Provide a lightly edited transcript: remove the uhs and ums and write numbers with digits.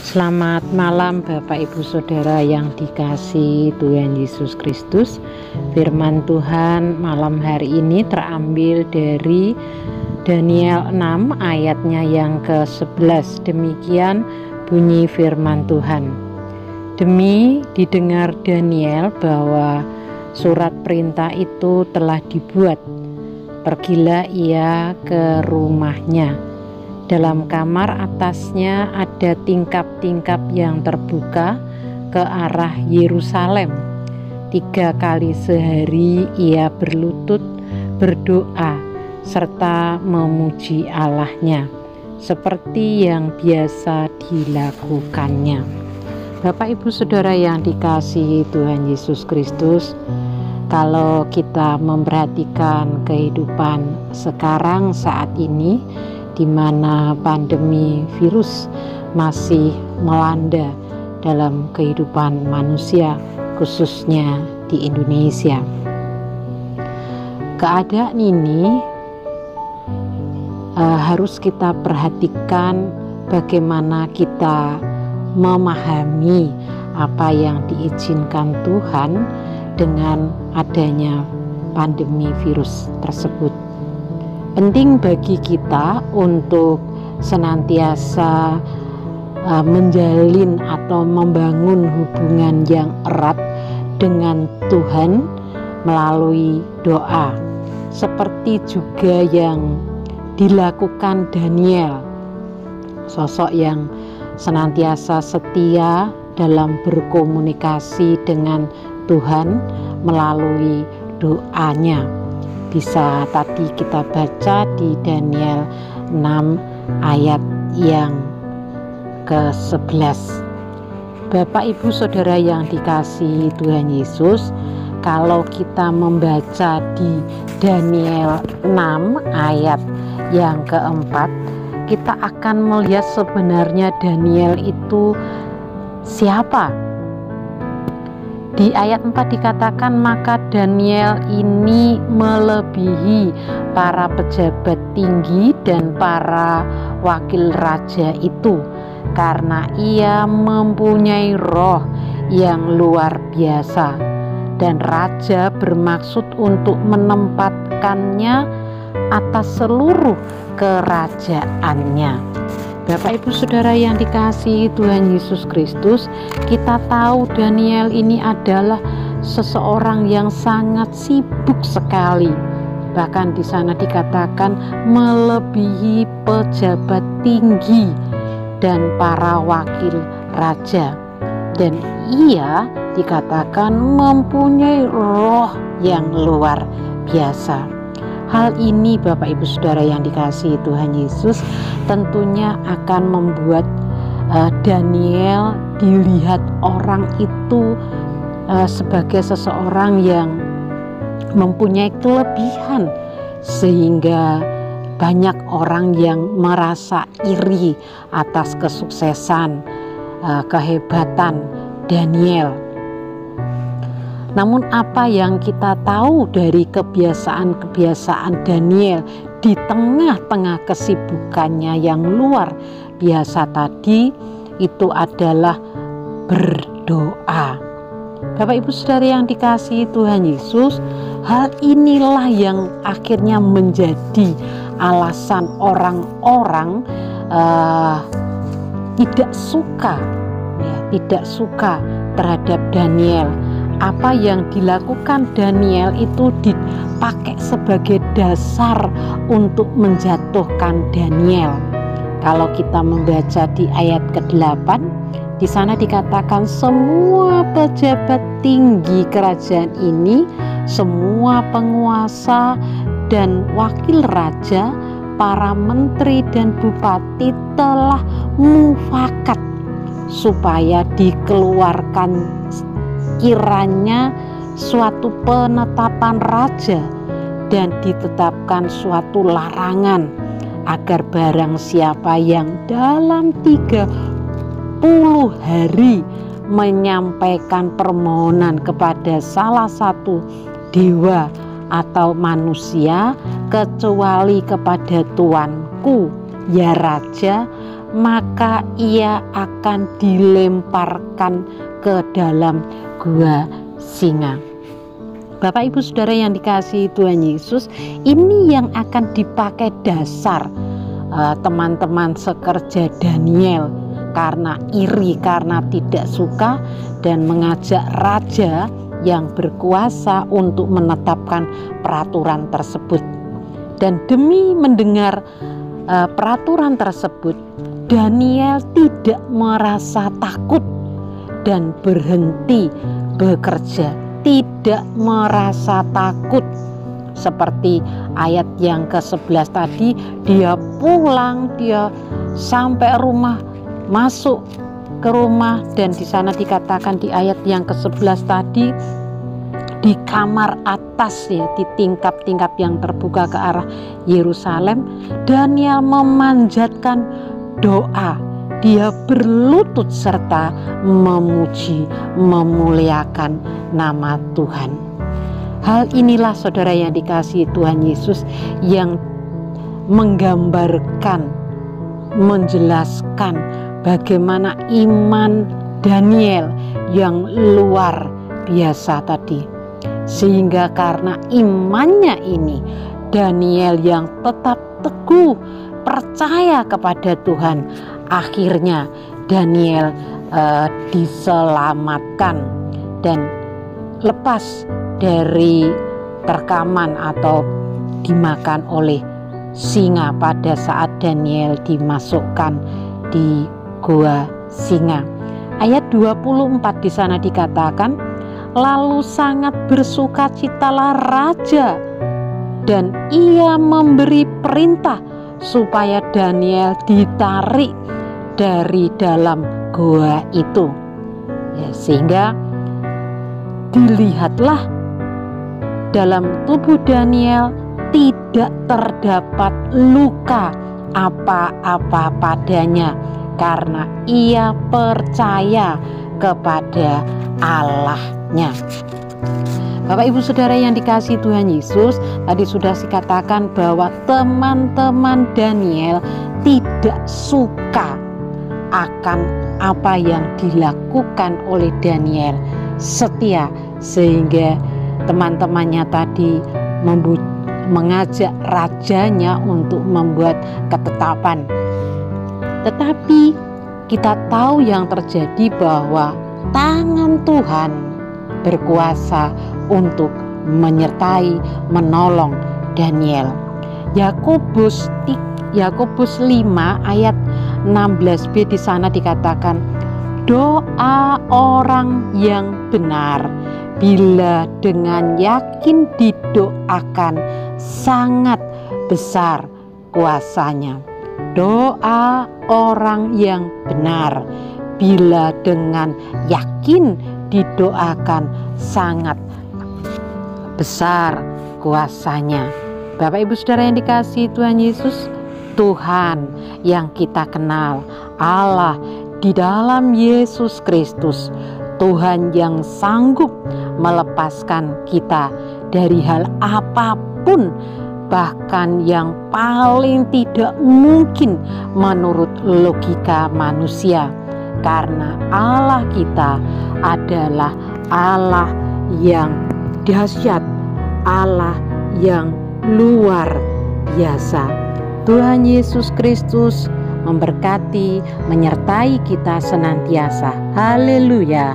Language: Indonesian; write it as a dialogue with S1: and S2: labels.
S1: Selamat malam Bapak Ibu Saudara yang dikasihi Tuhan Yesus Kristus. Firman Tuhan malam hari ini terambil dari Daniel 6 ayatnya yang ke-11. Demikian bunyi firman Tuhan. Demi didengar Daniel bahwa surat perintah itu telah dibuat, pergilah ia ke rumahnya. Dalam kamar atasnya ada tingkap-tingkap yang terbuka ke arah Yerusalem. 3 kali sehari ia berlutut berdoa serta memuji Allahnya seperti yang biasa dilakukannya. Bapak Ibu Saudara yang dikasihi Tuhan Yesus Kristus, kalau kita memperhatikan kehidupan sekarang saat ini, di mana pandemi virus masih melanda dalam kehidupan manusia, khususnya di Indonesia. Keadaan ini harus kita perhatikan bagaimana kita memahami apa yang diizinkan Tuhan dengan adanya pandemi virus tersebut. Penting bagi kita untuk senantiasa menjalin atau membangun hubungan yang erat dengan Tuhan melalui doa, seperti juga yang dilakukan Daniel, sosok yang senantiasa setia dalam berkomunikasi dengan Tuhan melalui doanya. Bisa tadi kita baca di Daniel 6 ayat yang ke-11. Bapak Ibu Saudara yang dikasihi Tuhan Yesus, kalau kita membaca di Daniel 6 ayat yang keempat, kita akan melihat sebenarnya Daniel itu siapa. Di ayat 4 dikatakan, maka Daniel ini melebihi para pejabat tinggi dan para wakil raja itu, karena ia mempunyai roh yang luar biasa, dan raja bermaksud untuk menempatkannya atas seluruh kerajaannya. Bapak Ibu Saudara yang dikasihi Tuhan Yesus Kristus, kita tahu Daniel ini adalah seseorang yang sangat sibuk sekali. Bahkan di sana dikatakan melebihi pejabat tinggi dan para wakil raja. Dan ia dikatakan mempunyai roh yang luar biasa. Hal ini Bapak Ibu Saudara yang dikasihi Tuhan Yesus tentunya akan membuat Daniel dilihat orang itu sebagai seseorang yang mempunyai kelebihan, sehingga banyak orang yang merasa iri atas kesuksesan, kehebatan Daniel. Namun apa yang kita tahu dari kebiasaan Daniel di tengah-tengah kesibukannya yang luar biasa tadi, itu adalah berdoa. Bapak Ibu Saudara yang dikasihi Tuhan Yesus, hal inilah yang akhirnya menjadi alasan orang-orang tidak suka terhadap Daniel. Apa yang dilakukan Daniel itu dipakai sebagai dasar untuk menjatuhkan Daniel. Kalau kita membaca di ayat ke-8, di sana dikatakan semua pejabat tinggi kerajaan ini, semua penguasa dan wakil raja, para menteri dan bupati telah mufakat supaya dikeluarkan kiranya suatu penetapan raja dan ditetapkan suatu larangan agar barang siapa yang dalam 30 hari menyampaikan permohonan kepada salah satu dewa atau manusia kecuali kepada tuanku ya raja, maka ia akan dilemparkan ke dalam gua singa. Bapak Ibu Saudara yang dikasihi Tuhan Yesus, ini yang akan dipakai dasar teman-teman sekerja Daniel karena iri, karena tidak suka dan mengajak raja yang berkuasa untuk menetapkan peraturan tersebut. Dan demi mendengar peraturan tersebut, Daniel tidak merasa takut dan berhenti bekerja, tidak merasa takut. Seperti ayat yang ke-11 tadi, dia pulang, dia sampai rumah, masuk ke rumah, dan di sana dikatakan di ayat yang ke-11 tadi, di kamar atas ya, di tingkap-tingkap yang terbuka ke arah Yerusalem, Daniel memanjatkan doa. Dia berlutut serta memuji, memuliakan nama Tuhan. Hal inilah saudara yang dikasihi Tuhan Yesus yang menggambarkan, menjelaskan bagaimana iman Daniel yang luar biasa tadi. Sehingga karena imannya ini, Daniel yang tetap teguh percaya kepada Tuhan, akhirnya Daniel diselamatkan dan lepas dari terkaman atau dimakan oleh singa pada saat Daniel dimasukkan di gua singa. Ayat 24 di sana dikatakan, lalu sangat bersukacitalah raja dan ia memberi perintah supaya Daniel ditarik dari dalam gua itu. Ya, sehingga dilihatlah dalam tubuh Daniel tidak terdapat luka apa-apa padanya karena ia percaya kepada Allahnya. Bapak Ibu Saudara yang dikasihi Tuhan Yesus, tadi sudah dikatakan bahwa teman-teman Daniel tidak suka akan apa yang dilakukan oleh Daniel, setia, sehingga teman-temannya tadi mengajak rajanya untuk membuat ketetapan. Tetapi kita tahu yang terjadi bahwa tangan Tuhan berkuasa untuk menyertai, menolong Daniel. Yakobus 5 ayat 16b di sana dikatakan, doa orang yang benar bila dengan yakin didoakan sangat besar kuasanya. Doa orang yang benar bila dengan yakin didoakan sangat besar kuasanya. Bapak Ibu Saudara yang dikasihi Tuhan Yesus, Tuhan yang kita kenal, Allah di dalam Yesus Kristus, Tuhan yang sanggup melepaskan kita dari hal apapun, bahkan yang paling tidak mungkin menurut logika manusia. Karena Allah kita adalah Allah yang dahsyat, Allah yang luar biasa. Tuhan Yesus Kristus memberkati, menyertai kita senantiasa. Haleluya.